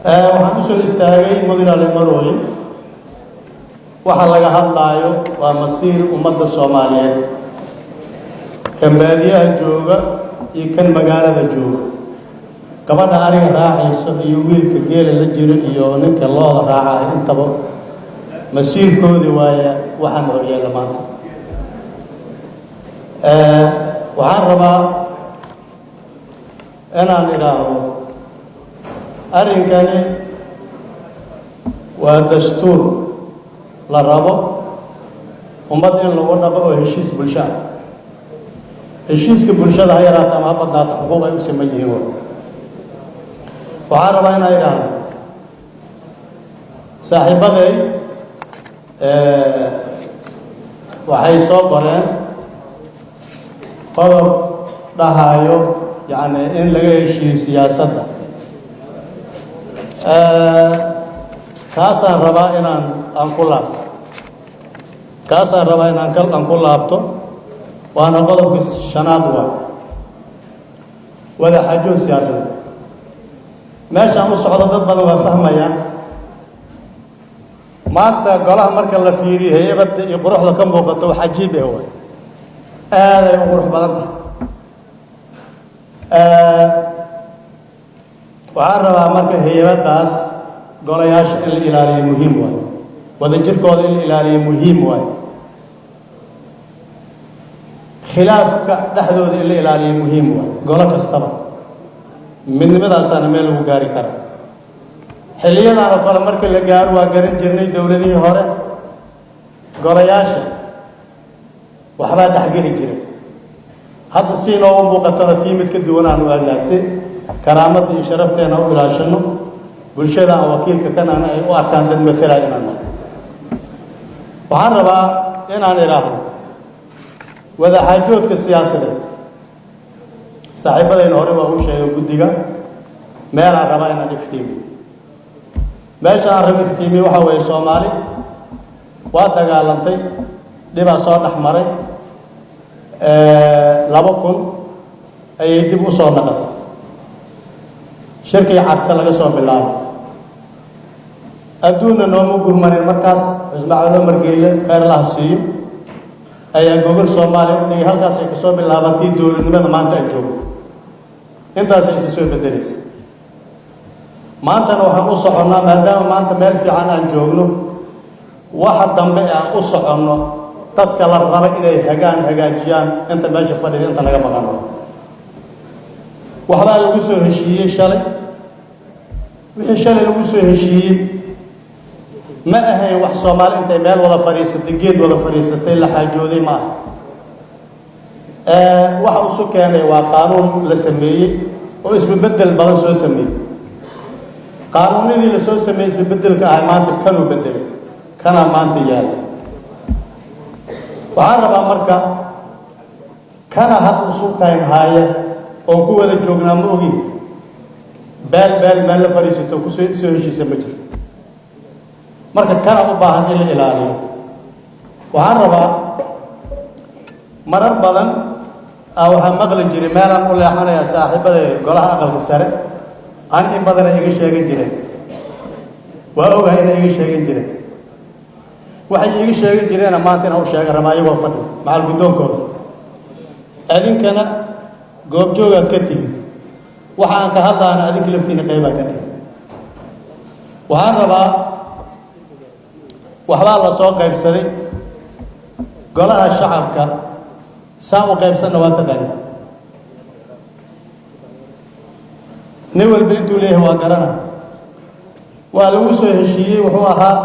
waxaan u soo istaagay mudane marooyin waxa laga hadlaayo waa masiir ummadda Soomaaliyeed kan baadiyaha jooga iyo kan magaalada jooga gabadha ariga raacayso iyo wiilka geela la jiro iyo ninka looda raacay intaba masiirkoodii waaya waxaan horyeela maanta waxaan rabaa inaan idhaahdo arrinkani waa dastuur la rabo ummad in lagu dhaqo oo heshiis bulsho ah heshiiska bulshada ha yaraata ama ha badnaata xuquuq ay u siman yihiin waxaan rabaa inaan idhaahdo saaxiibaday waxay soo qoreen qodob dhahayo yani in laga heshiiyo siyaasadda kaasaan rabaa inaan ku laabto kaasaan rabaa inaan ku laabto waana qodobka shanaad wada xajo siyaasadeed meeshaan u socdo dad badan waa fahmayaan maanta golaha marka la fiiriyo heybadda iyo quruxda ka muuqato wax cajiib ah waay aad ay u qurux badan tahay waxaan rabaa marka heybadaas golayaasha in la ilaaliyo muhiim waay wadajirkooda in la ilaaliyo muhiim waay khilaafka dhexdooda in la ilaaliyo muhiim waay golo kastaba midnimadaasana meel lagu gaari kara xilliyadan oo kale marka la gaaro waa garan jirnay dowladihii hore golayaasha waxbaa dhexgeli jiray hadda si inoogu muuqatana tii mid ka duwan aan u agnaasi karaamadda iyo sharafteena u ilaashano bulshada aan wakiilka kanana ay u arkaan dad matala inaan nahay waxaan rabaa inaan idhaahdo wadaxaajoodka siyaasadeed saaxiibadayna hore waa uu sheegay guddiga meelaan rabaa inaan iftiimiyo meesha aan rabo iftiimiyo waxaa weeye Soomaali waa dagaalantay dhibaa soo dhex maray 2000 ayay dib u soo noqotay shirkii carta laga soo bilaabo adduunna nooma gurmanin markaas Ismaaciil Umar Geyle khayr Allah siiyo ayaa gobol Soomaaliya u dhigay halkaas ay ka soo bilaabatay dowladnimada maanta ay joogto intaas ay soo bedelaysa maantana waxaan u soconnaa maadaama maanta meel fiican aan joogno waxa dambe aan u soconno dadka la raba inay hagaajiyaan inta meesha fadhiya inta laga maqano waxbaa lagu soo heshiiyey shalay wixii shalay lagu soo heshiiyey ma ahayn wax Soomaali intay meel wada fariisatay geed wada fariisatay la xaajooday ma waxa uu soo keenay waa qaanuun la sameeyey oo isbedel badan soo sameeyey qaanuunadii la soo sameeyey isbedelka ah maanta kanuu bedelay kana maanta yaala waxaan rabaa marka kana had u suuqayn haaya oo ku wada joognaa ma ogi beel la fariisato ku soo heshiisa ma jirto marka kana u baahan in la ilaaliyo waxaan rabaa marar badan waxaan maqli jiray meelaan u leexanaya saaxiibada golaha aqalka sare aan in badan ay iga sheegan jireen waa ogahay inay iga sheegan jireen waxay iga sheegan jireen maanta inaan u sheega rabaa iyagoo fadhi macal guddoonkooda adinkana goobjoogaad ka tihi waxa aan ka hadlaana adinka laftiina qaybaa ka tihi waxaan rabaa waxbaa la soo qaybsaday golaha shacabka saan u qaybsanna waa taqaani nin walba intuu leeyahay waa garana waa lagu soo heshiiyey wuxuu ahaa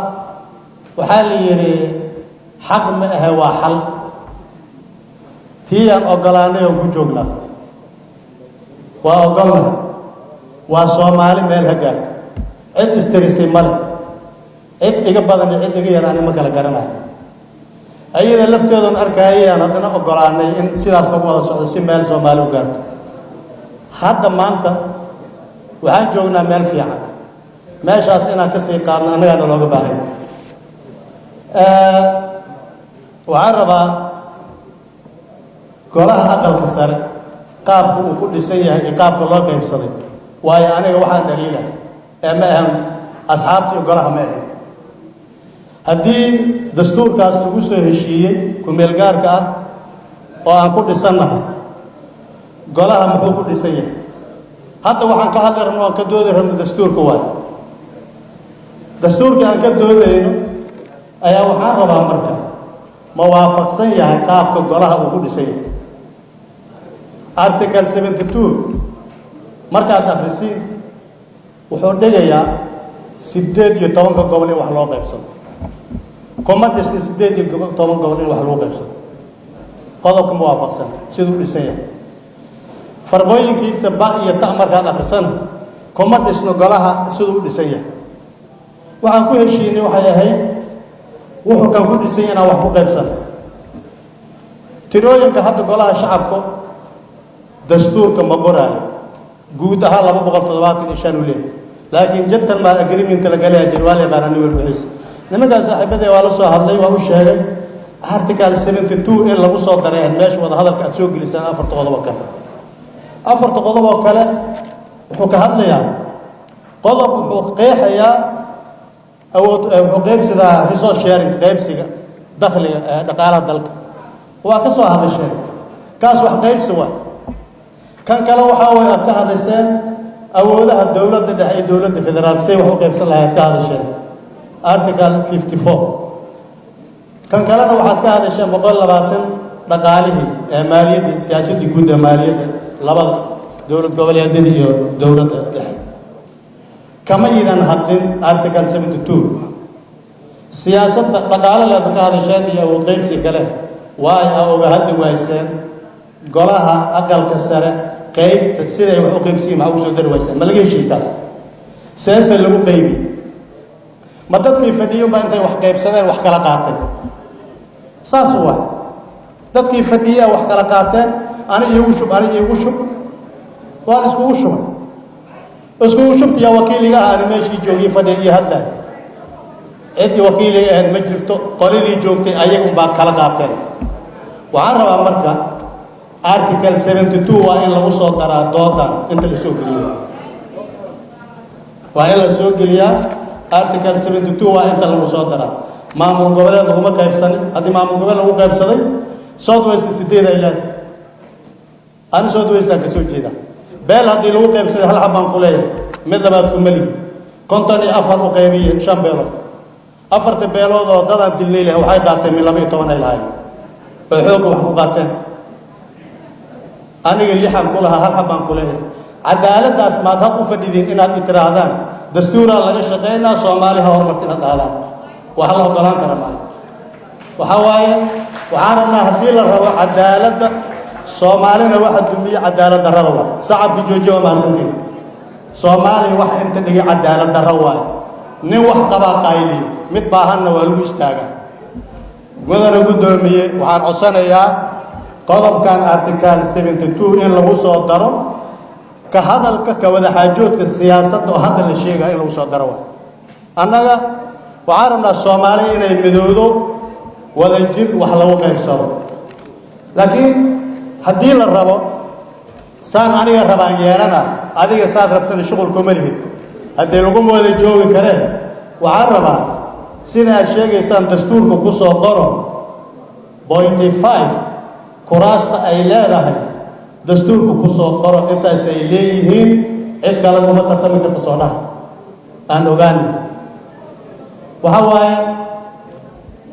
waxaa la yidhi xaq ma ahe waa xal tii aan ogolaanay oo ku joognaa waa ogolna waa Soomaali meel hagaag cid istirisay male cid iga badan cid iga yar aan ma kala garanayo ayada lafteedan arkayaan haddana ogolaanay in sidaas lagu wada socdo si meel Soomaali u gaarto hadda maanta waxaan joognaa meel fiican meeshaas inaan ka sii qaadno annaga looga baahan waxaan rabaa golaha aqalka sare qaabku uu ku dhisan yahay iyo qaabka loo qaybsaday waayo aniga waxaan dhaliila أهم أصحابتي وقالها ما أهم هدي دستور كاس لقوسه هالشيء كمل جاركا وأنا كل سنة قالها محوك كل سنة حتى وحن كهذا رنوا كدود رن دستور كوان دستور كان كدود إنه أيها وحن ربع مركا موافق سيء كاب كقالها وكل سنة article 72 markaad akhrisid wuxuu dhigayaa 18 gobol in wax loo qaybsado kuma dhisna 18 gobol in wax loo qaybsado qodobka muwaafaqsan siduu dhisan yahay farqooyinkiisa ba iyo ta markaad akhrisana kuma dhisno golaha siduu dhisan yahay waxaan ku heshiinay waxay ahayd wuxuu kan ku dhisan yahay wax ku qaybsan tirooyinka hadda golaha shacabka دستور كم بقرأ جودها لما بقرأ طلبات الإنسان وليه لكن جدا ما أجريمين تلقى جروالي قراني والبحث لما قال صاحب ده والله صاحب الله وهو الشهر article 72 إلا وصل دريان ماشي وهذا هذا كأسوق لسان أفرط قضاء وكلا أفرط قضاء وكلا حك هذا يعني قضاء حق قيح يا أو حقيب سذا resource sharing قيب سجا دخل دقالة دلك وأكسر هذا الشيء كاس وحقيب سوا كان كلام حاول أبتهذا الشيء أولها الدولة تدعي دولة الفدرال سوى حقيب سلا أبتهذا الشيء article 54 كان كلام واحد هذا الشيء مقال لباتن بقاله مالية سياسة يكون مالية لبض دولة قبل يدري دولة كما إذا نحدد article 72 سياسة بقاله لبقاله الشيء أو قيم سكله واي أو جهد ويسان قالها أقل كسرة قيد تكسيره وحقيب سيم أو سودر ويسان ما لقي شيء كاس سياسة اللي هو قيبي ما تدخل في اليوم أنت وحقيب سنة وحكلا قاتل ساسوا تدخل في اليوم وحكلا قاتل أنا يوشب وأنا اسمه وشب يا وكيلي أنا ماشي جوي فدي هذا أدي وكيلي أنا مجرد قليل جوتي أيهم باكلا قاتل وعرف أمريكا article 72 waa in lagu soo daraa dooda inta la soo geliyo waa in la soo geliyaa article 72 waa inta lagu soo daraa maamul goboleed laguma qaybsanin haddii maamul goboleed lagu qaybsaday south west 8 ay leedahay ana south west ka soo jeeda beel haddii lagu qaybsaday hal xabaan ku leeyahay mid labaad ku mali konton iyo afar u qaybiyeen shan beelood afarta beelood oo dadaan dilnay leh waxay qaateen min 12 ay lahaayeen oo xoog wax ku qaateen أنا اللي حنقولها هل حبان كلها عدالة داس ما تقو فديدين إنها تتراهدان دستورا لغا شقينا صوماليها ورمتنا دالا وحلا وقلان كرما وحوايا وعارنا هديل الروا عدالة صومالينا واحد دمية عدالة الروا صعب في جوجو ما سنين صومالي واحد انت دقي عدالة الروا نوح قبا قايلي متباهن والو استاغا قدر قدومي وعن عصانا يا قضب كان article 72 إن لو صدره كهذا كوذا حاجات السياسة وهذا الشيء إن لو صدره أنا وعارنا الصومالي إن يمدودو ولا يجيب وحلو كيسر لكن هديل الربا سان أنا الربا يرانا هذه ساد ربطنا الشغل كمله هدي لقوم ولا يجوا كره وعارنا سين الشيء سان دستور كقصة قرن 0.5 كراسة أيلاها دستور كقصة قرن إنت سيليهين إذ كلامه ما تكمل كتصنع أن أغاني وهواي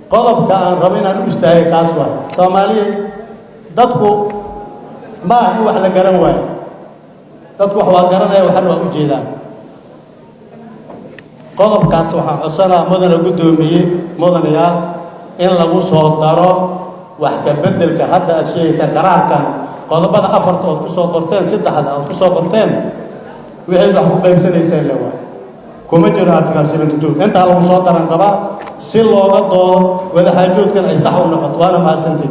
قلب كان ربنا نستاهل كاسوا سومالي دتكو ما هي وحلا جرن واي دتكو حوا جرن أي وحلا وجيدان قلب كاسوا حصنا مدن قدومي مدن يال إن لو صدره وحكى بدل كهذا الشيء سكرار كان قلبنا أفرط أو كسر قرتين ستة هذا أو كسر قرتين وهي بحكم بيمسني يسأل له كم جرى أرتكال 72 أنت على مصادرة قبا سيل الله قدر وإذا حاجوت كان يصحون نقط وأنا ما سنتي